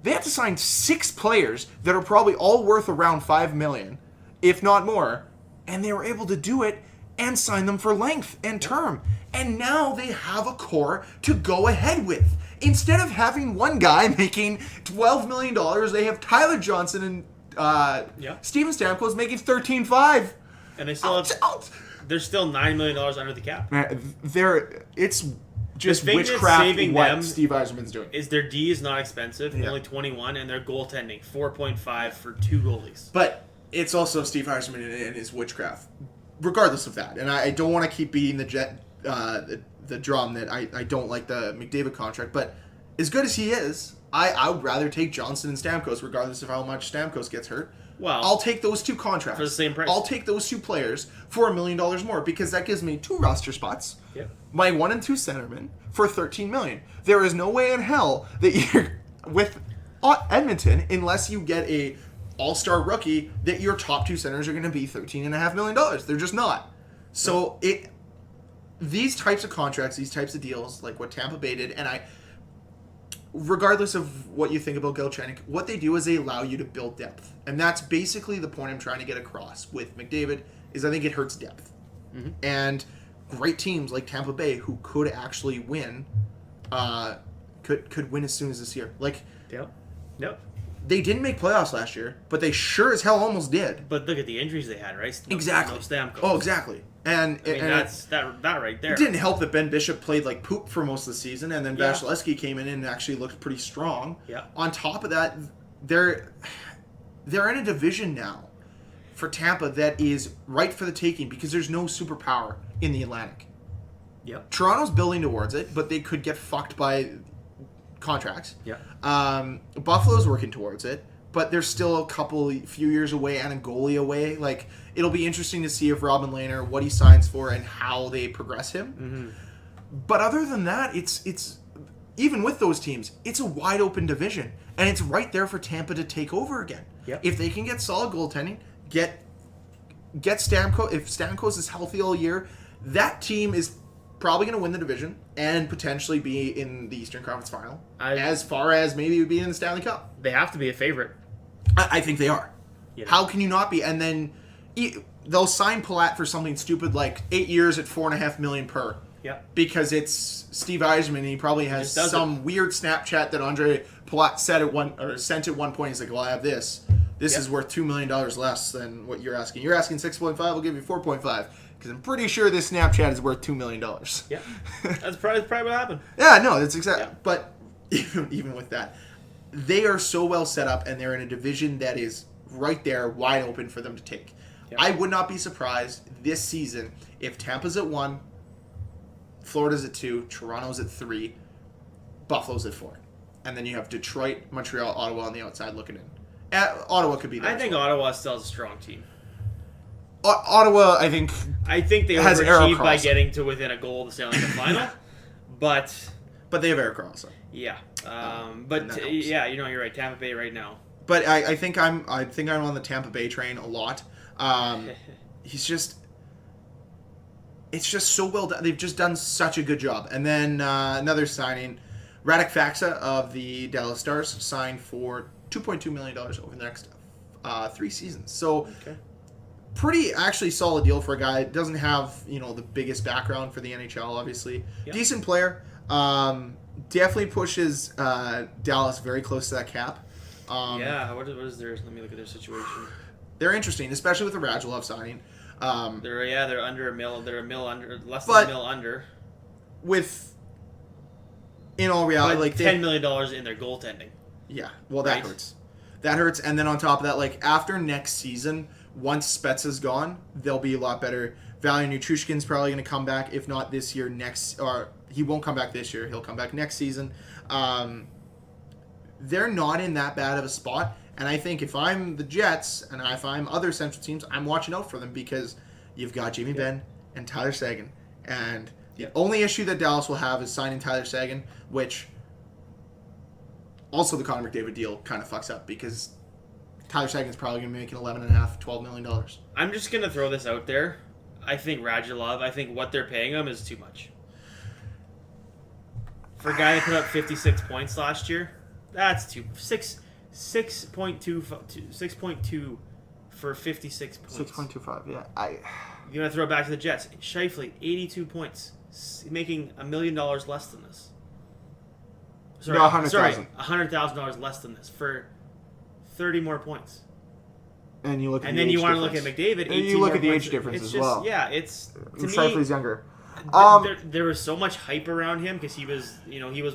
They have to sign 6 players that are probably all worth around $5 million, if not more. And they were able to do it and sign them for length and term. And now they have a core to go ahead with. Instead of having one guy making $12 million, they have Tyler Johnson and Steven Stamkos making $13.5. And they still they're still $9 million under the cap. It's just witchcraft what Steve Yzerman's doing. Is their D is not expensive, only 21, and their goaltending 4.5 for 2 goalies. But it's also Steve Yzerman and his witchcraft. Regardless of that, and I don't want to keep beating the drum that I don't like the McDavid contract, but as good as he is, I would rather take Johnson and Stamkos, regardless of how much Stamkos gets hurt. Well, I'll take those 2 contracts for the same price. I'll take those 2 players for $1 million more because that gives me 2 roster spots. Yep. My 1 and 2 centermen for $13 million. There is no way in hell that you're with Edmonton unless you get a all-star rookie that your top 2 centers are going to be $13.5 million. They're just not. So these types of contracts, these types of deals, like what Tampa Bay did, and regardless of what you think about Galchenyuk, what they do is they allow you to build depth. And that's basically the point I'm trying to get across with McDavid, is I think it hurts depth. Mm-hmm. And great teams like Tampa Bay, who could actually win, could win as soon as this year. Yep. They didn't make playoffs last year, but they sure as hell almost did. But look at the injuries they had, right? Exactly. No Stamkos. Oh, exactly. And that's that right there. It didn't help that Ben Bishop played like poop for most of the season, and then Vasilevsky came in and actually looked pretty strong. Yeah. On top of that, they're in a division now for Tampa that is right for the taking because there's no superpower in the Atlantic. Yep. Toronto's building towards it, but they could get fucked by contracts. Yeah. Buffalo's working towards it, but they're still few years away and a goalie away. Like, it'll be interesting to see if Robin Lehner, what he signs for and how they progress him. Mm-hmm. But other than that, it's even with those teams, it's a wide open division, and it's right there for Tampa to take over again. Yep. If they can get solid goaltending, get Stamkos. If Stamkos is healthy all year, that team is probably going to win the division and potentially be in the Eastern Conference Final. As far as maybe be in the Stanley Cup. They have to be a favorite. I think they are. Yeah. How can you not be? And then they'll sign Palat for something stupid like 8 years at $4.5 million per. Yeah. Because it's Steve Yzerman and he probably has some weird Snapchat that Andre Palat sent at one point. He's like, well, I have this. This is worth $2 million less than what you're asking. You're asking 6.5, I'll give you 4.5. Because I'm pretty sure this Snapchat is worth $2 million. Yeah. That's probably what happened. Yeah, no, that's exactly. Yeah. But even with that, they are so well set up, and they're in a division that is right there, wide open for them to take. Yep. I would not be surprised this season if Tampa's at 1, Florida's at 2, Toronto's at 3, Buffalo's at 4. And then you have Detroit, Montreal, Ottawa on the outside looking in. Ottawa could be there. I think Ottawa still has a strong team. Ottawa, I think they overachieved by getting to within a goal of the Stanley Cup final. But they have Erik Karlsson. Yeah. Yeah, you're right. Tampa Bay right now. But I think I'm on the Tampa Bay train a lot. It's just so well done. They've just done such a good job. And then another signing, Radek Faksa of the Dallas Stars signed for $2.2 million over the next 3 seasons. So pretty actually solid deal for a guy. Doesn't have the biggest background for the NHL, obviously. Yep. Decent player. Definitely pushes Dallas very close to that cap. What is theirs? Let me look at their situation. They're interesting, especially with the Radulov signing. They're under a mil. They're a mil under, less than a mil under. In all reality, $10 million in their goaltending. Yeah, well, that hurts. That hurts, and then on top of that, after next season, once Spets is gone, they'll be a lot better. Valiant Nichushkin's probably going to come back, if not this year, he won't come back this year. He'll come back next season. They're not in that bad of a spot, and I think if I'm the Jets and if I'm other Central teams, I'm watching out for them because you've got Jamie Benn and Tyler Seguin, and the only issue that Dallas will have is signing Tyler Seguin, which also the Connor McDavid deal kind of fucks up because Tyler Seguin's probably going to be making $11.5, $12 million. I'm just going to throw this out there. I think what they're paying him is too much. For a guy that put up 56 points last year, that's 6.2 for 56 points. 6.25, yeah. You're going to throw it back to the Jets. Scheifele, 82 points, making $1 million less than this. $100,000 less than this for 30 more points. And you look at then you want to look at McDavid. And you look at the age difference as well. Yeah, it's to me. Scheifele's younger. There was so much hype around him because he was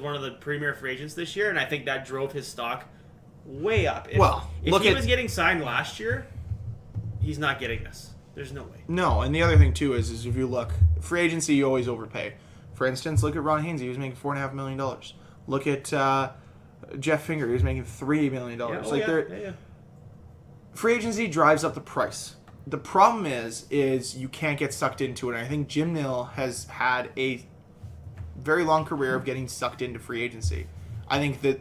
one of the premier free agents this year, and I think that drove his stock way up. If he was getting signed last year, he's not getting this. There's no way. No, and the other thing too is if you look free agency, you always overpay. For instance, look at Ron Haynes. He was making $4.5 million. Look at Jeff Finger. He was making $3 million. Free agency drives up the price. The problem is you can't get sucked into it. And I think Jim Nill has had a very long career of getting sucked into free agency. I think that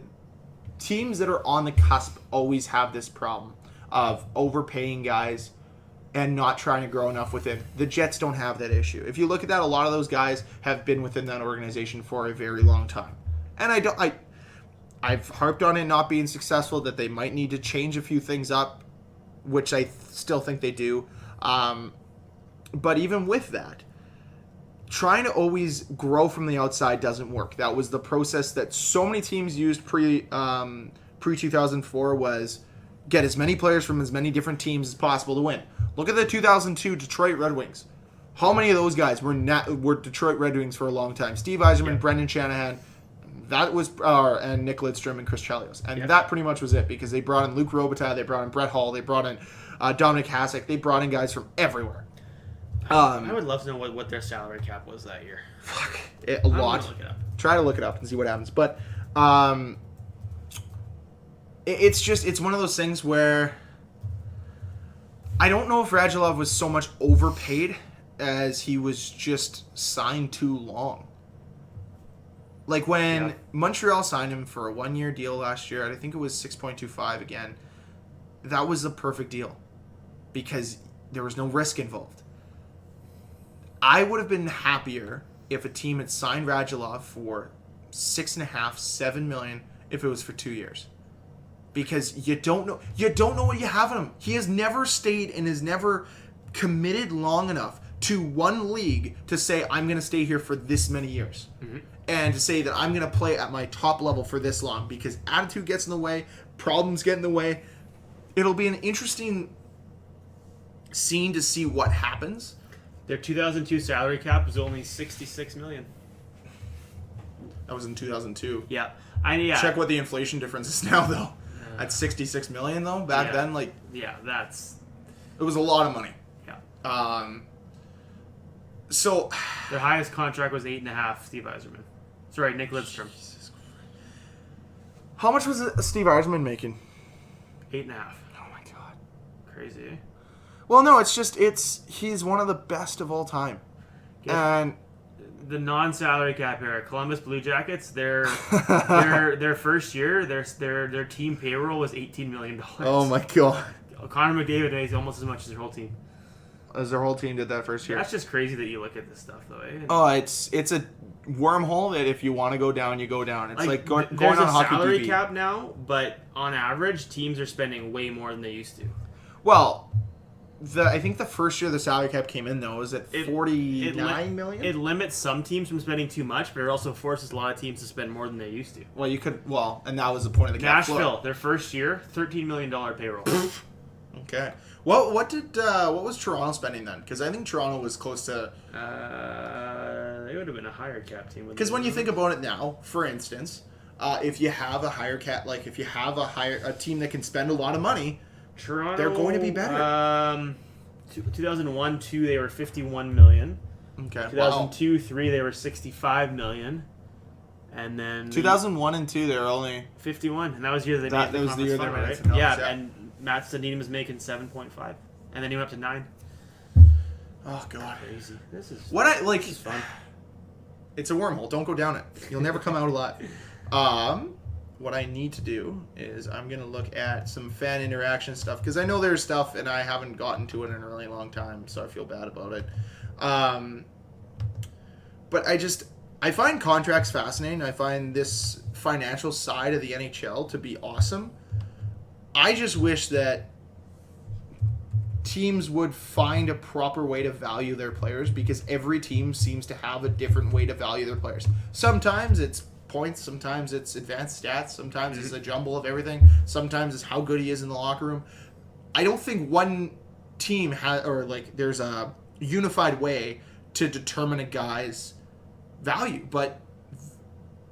teams that are on the cusp always have this problem of overpaying guys and not trying to grow enough within. The Jets don't have that issue. If you look at that, a lot of those guys have been within that organization for a very long time. And I've harped on it not being successful, that they might need to change a few things up, which I still think they do. But even with that, trying to always grow from the outside doesn't work. That was the process that so many teams used pre-2004 was get as many players from as many different teams as possible to win. Look at the 2002 Detroit Red Wings. How many of those guys were Detroit Red Wings for a long time? Steve Yzerman, Brendan Shanahan, that was and Nick Lidstrom and Chris Chelios. And that pretty much was it because they brought in Luke Robitaille, they brought in Brett Hull, they brought in Dominic Hasek, they brought in guys from everywhere. I would love to know what their salary cap was that year. Fuck. A lot. Look it up. Try to look it up and see what happens. But it's one of those things where I don't know if Radulov was so much overpaid as he was just signed too long. Like when Montreal signed him for a 1-year deal last year, I think it was 6.25 again. That was the perfect deal because there was no risk involved. I would have been happier if a team had signed Radulov for $6.5, $7 million if it was for 2 years. Because you don't know what you have in him. He has never stayed and has never committed long enough to one league to say, I'm going to stay here for this many years. Mm-hmm. And to say that I'm going to play at my top level for this long. Because attitude gets in the way, problems get in the way. it'll be an interesting scene to see what happens. Their 2002 salary cap was only $66 million. That was in 2002. Yeah. Check what the inflation difference is now, though. At $66 million, though, back then, like... Yeah, that's... It was a lot of money. Yeah. So... Their highest contract was 8.5, Steve Yzerman. Sorry, Nick Lidstrom. How much was Steve Yzerman making? 8.5. Oh, my God. Crazy, eh? Well, no, he's one of the best of all time. And... The non-salary cap era, Columbus Blue Jackets, their first year, their team payroll was $18 million. Oh my God! Connor McDavid makes almost as much as their whole team. As their whole team did that first year. That's just crazy that you look at this stuff, though. Eh? Oh, it's a wormhole that if you want to go down, you go down. It's like going there's on a hockey salary TV. cap now, but on average, teams are spending way more than they used to. Well. I think the first year the salary cap came in, though, was at $49 million? It limits some teams from spending too much, but it also forces a lot of teams to spend more than they used to. Well, and that was the point of the cap. Nashville, their first year, $13 million payroll. Okay. What was Toronto spending then? Because I think Toronto was close to... They would have been a higher cap team. Because when you think about it now, for instance, if you have a higher cap, like if you have a team that can spend a lot of money... Toronto, they're going to be better. 2001-2, they were $51 million. Okay. 2002-3, they were $65 million. And then 2001 and 2, they were only 51, and that was the year they made the was the year they conference made final, it. right? Yeah, and Matt Sundin was making 7.5, and then he went up to 9. Oh God, crazy! This is This is fun. It's a wormhole. Don't go down it. You'll never come out alive. What I need to do is I'm going to look at some fan interaction stuff because I know there's stuff and I haven't gotten to it in a really long time, so I feel bad about it. But I find contracts fascinating. I find this financial side of the NHL to be awesome. I just wish that teams would find a proper way to value their players because every team seems to have a different way to value their players. Sometimes it's points, sometimes it's advanced stats, sometimes it's a jumble of everything, sometimes it's how good he is in the locker room. I don't think one team there's a unified way to determine a guy's value. But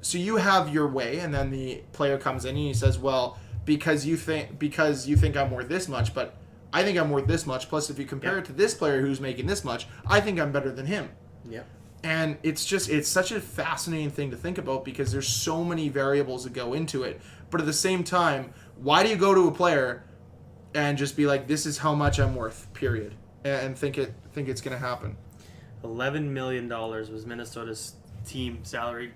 so you have your way, and then the player comes in and he says, well, because you think I'm worth this much, but I think I'm worth this much, plus if you compare it to this player who's making this much, I think I'm better than him. Yep. And it's such a fascinating thing to think about because there's so many variables that go into it. But at the same time, why do you go to a player and just be like, this is how much I'm worth, period, and think it's going to happen? $11 million was Minnesota's team salary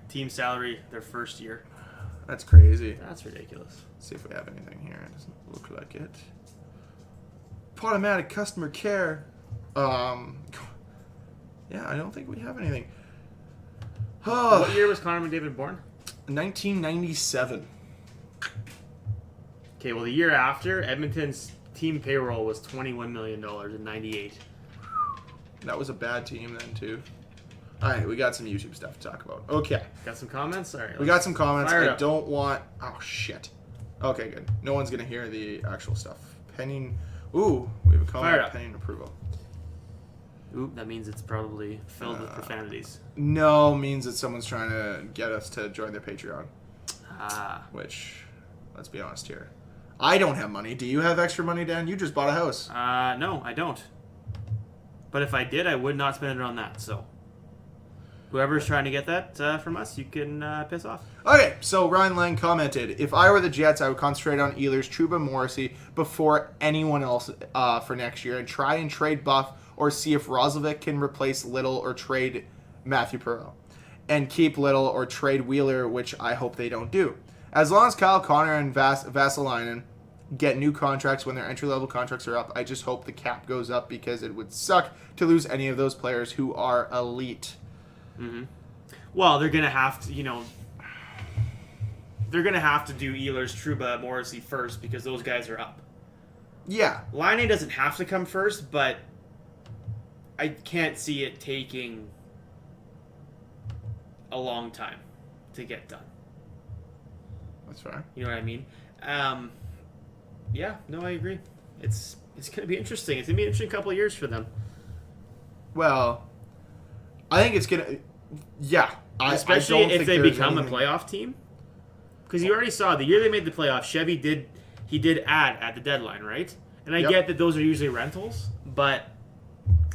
their first year. That's crazy. That's ridiculous. Let's see if we have anything here. It doesn't look like it. Automatic customer care. Yeah, I don't think we have anything. What year was Connor McDavid born? 1997. Okay, well, the year after, Edmonton's team payroll was $21 million in '98. That was a bad team then, too. All right, we got some YouTube stuff to talk about. Okay. Got some comments? All right. We got some comments. I don't want... Oh, shit. Okay, good. No one's going to hear the actual stuff. Pending... Ooh, we have a comment pending approval. Ooh, that means it's probably filled with profanities. No, means that someone's trying to get us to join their Patreon. Which, let's be honest here. I don't have money. Do you have extra money, Dan? You just bought a house. No, I don't. But if I did, I would not spend it on that, so... Whoever's trying to get that from us, you can piss off. Okay, so Ryan Lang commented, if I were the Jets, I would concentrate on Ehlers, Trouba, Morrissey before anyone else for next year and try and trade Buff or see if Roslovic can replace Little or trade Matthew Perreault. And keep Little or trade Wheeler, which I hope they don't do. As long as Kyle Connor and Vasilinen get new contracts when their entry-level contracts are up, I just hope the cap goes up because it would suck to lose any of those players who are elite. Mm-hmm. Well, they're gonna have to, they're gonna have to do Ehlers, Trouba, Morrissey first because those guys are up. Yeah, Laine doesn't have to come first, but I can't see it taking a long time to get done. That's fair. You know what I mean? Yeah, no, I agree. It's going to be interesting. It's going to be an interesting couple of years for them. Well, I think it's going to... Yeah. Especially if they become a playoff team. Because you already saw the year they made the playoffs, Chevy did add at the deadline, right? And I get that those are usually rentals, but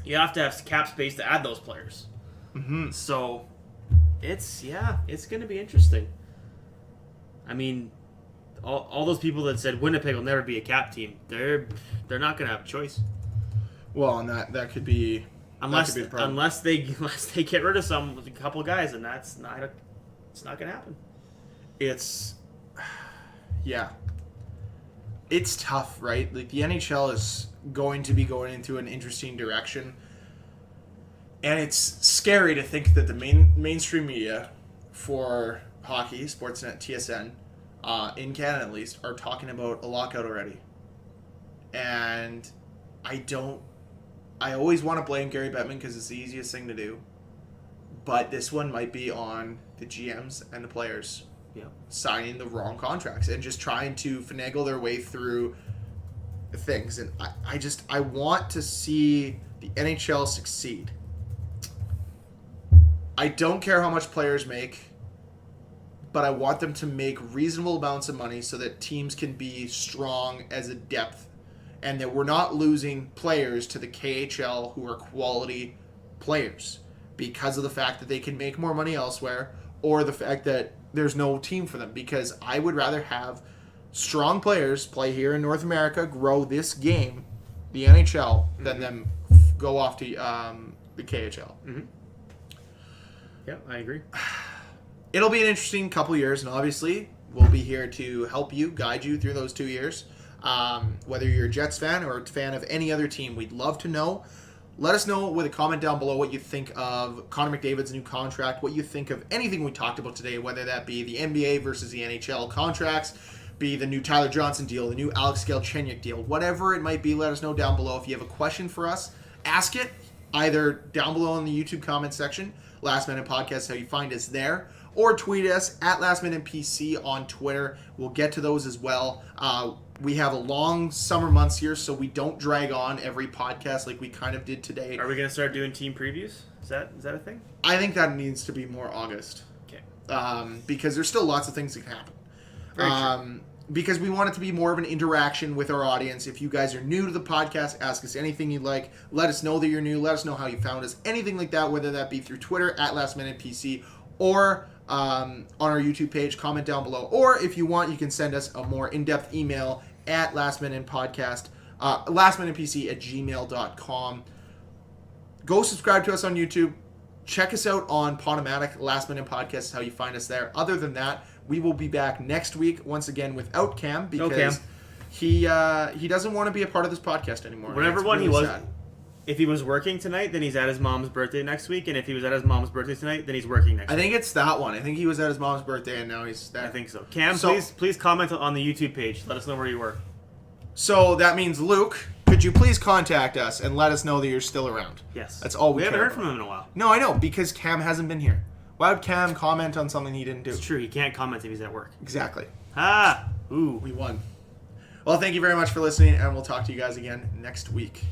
you have to have cap space to add those players. Mm-hmm. So it's going to be interesting. I mean, all those people that said Winnipeg will never be a cap team, they're not going to have a choice. Well, and that could be unless they get rid of a couple guys, and it's not going to happen. It's tough, right? Like, the NHL is going to be going into an interesting direction, and it's scary to think that the mainstream media for hockey, Sportsnet, TSN, in Canada at least, are talking about a lockout already. And I always want to blame Gary Bettman because it's the easiest thing to do, but this one might be on the GMs and the players. Yeah. Signing the wrong contracts and just trying to finagle their way through things. And I want to see the NHL succeed. I don't care how much players make, but I want them to make reasonable amounts of money so that teams can be strong as a depth and that we're not losing players to the KHL who are quality players because of the fact that they can make more money elsewhere or the fact that there's no team for them, because I would rather have strong players play here in North America, grow this game, the NHL, than them go off to the KHL. Mm-hmm. Yeah, I agree. It'll be an interesting couple years, and obviously we'll be here to help you, guide you through those 2 years. Whether you're a Jets fan or a fan of any other team, we'd love to know. Let us know with a comment down below what you think of Connor McDavid's new contract, what you think of anything we talked about today, whether that be the NBA versus the NHL contracts, be the new Tyler Johnson deal, the new Alex Galchenyuk deal, whatever it might be, let us know down below. If you have a question for us, ask it either down below in the YouTube comment section, Last Minute Podcast, how you find us there, or tweet us at Last Minute PC on Twitter. We'll get to those as well. We have a long summer months here, so we don't drag on every podcast like we kind of did today. Are we going to start doing team previews? Is that a thing? I think that needs to be more August. Okay. Because there's still lots of things that can happen. Very true. Because we want it to be more of an interaction with our audience. If you guys are new to the podcast, ask us anything you'd like. Let us know that you're new. Let us know how you found us. Anything like that, whether that be through Twitter at Last Minute PC or on our YouTube page, comment down below. Or if you want, you can send us a more in-depth email at lastminutepc@gmail.com. Go subscribe to us on YouTube. Check us out on Podomatic. Last Minute Podcast is how you find us there. Other than that, we will be back next week once again without Cam because he doesn't want to be a part of this podcast anymore. Whatever one really he was. sad. If he was working tonight, then he's at his mom's birthday next week, and if he was at his mom's birthday tonight, then he's working next week. I think it's that one. I think he was at his mom's birthday, and now he's there. I think so. Cam, please comment on the YouTube page. Let us know where you were. So that means, Luke, could you please contact us and let us know that you're still around? Yes. That's all we haven't care heard from about. him in a while. No, I know, because Cam hasn't been here. Why would Cam comment on something he didn't do? It's true. He can't comment if he's at work. Exactly. Ooh. We won. Well, thank you very much for listening, and we'll talk to you guys again next week.